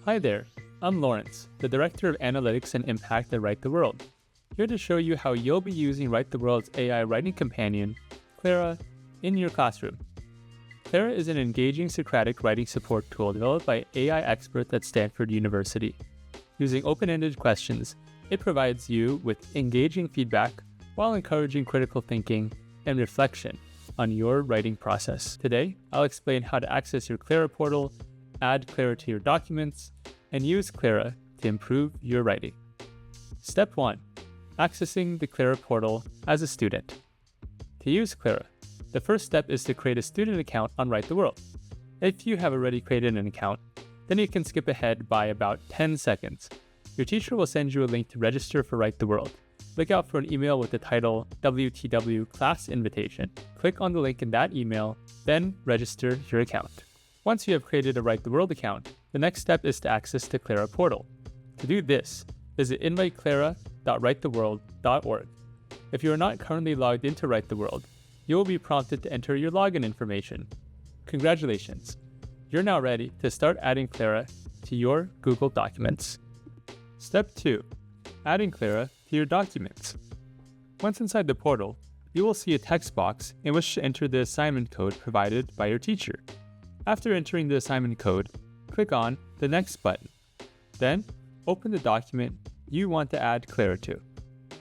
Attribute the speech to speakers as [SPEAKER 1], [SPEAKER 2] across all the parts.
[SPEAKER 1] Hi there, I'm Lawrence, the Director of Analytics and Impact at Write the World, here to show you how you'll be using Write the World's AI writing companion, Clara, in your classroom. Clara is an engaging Socratic writing support tool developed by AI experts at Stanford University. Using open-ended questions, it provides you with engaging feedback while encouraging critical thinking and reflection on your writing process. Today, I'll explain how to access your Clara portal, add Clara to your documents, and use Clara to improve your writing. Step 1. Accessing the Clara portal as a student. To use Clara, the first step is to create a student account on Write the World. If you have already created an account, then you can skip ahead by about 10 seconds. Your teacher will send you a link to register for Write the World. Look out for an email with the title WTW Class Invitation. Click on the link in that email, then register your account. Once you have created a Write the World account, the next step is to access the Clara portal. To do this, visit inviteclara.writetheworld.org. If you are not currently logged into Write the World, you will be prompted to enter your login information. Congratulations! You're now ready to start adding Clara to your Google Documents. Step 2. Adding Clara to your documents. Once inside the portal, you will see a text box in which to enter the assignment code provided by your teacher. After entering the assignment code, click on the Next button. Then, open the document you want to add Clara to.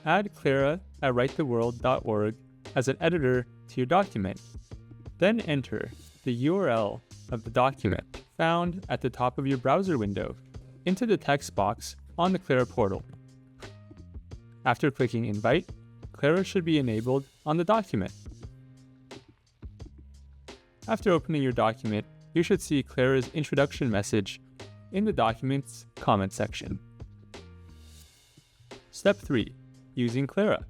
[SPEAKER 1] Add Clara at writetheworld.org as an editor to your document. Then enter the URL of the document found at the top of your browser window into the text box on the Clara portal. After clicking Invite, Clara should be enabled on the document. After opening your document, you should see Clara's introduction message in the document's comment section. Step 3. Using Clara.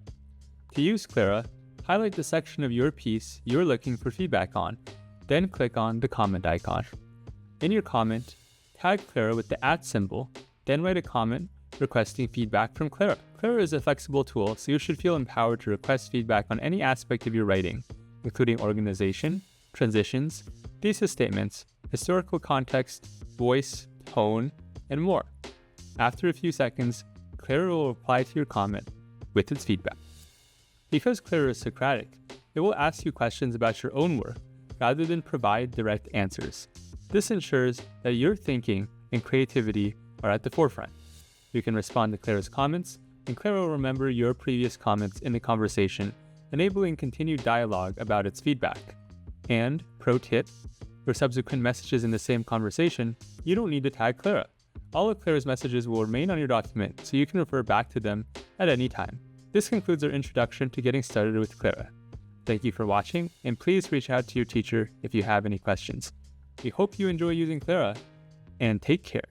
[SPEAKER 1] To use Clara, highlight the section of your piece you're looking for feedback on, then click on the comment icon. In your comment, tag Clara with the @ symbol, then write a comment requesting feedback from Clara. Clara is a flexible tool, so you should feel empowered to request feedback on any aspect of your writing, including organization, transitions, thesis statements, historical context, voice, tone, and more. After a few seconds, Clara will reply to your comment with its feedback. Because Clara is Socratic, it will ask you questions about your own work rather than provide direct answers. This ensures that your thinking and creativity are at the forefront. You can respond to Clara's comments, and Clara will remember your previous comments in the conversation, enabling continued dialogue about its feedback. And, pro tip, for subsequent messages in the same conversation, you don't need to tag Clara. All of Clara's messages will remain on your document, so you can refer back to them at any time. This concludes our introduction to getting started with Clara. Thank you for watching, and please reach out to your teacher if you have any questions. We hope you enjoy using Clara, and take care.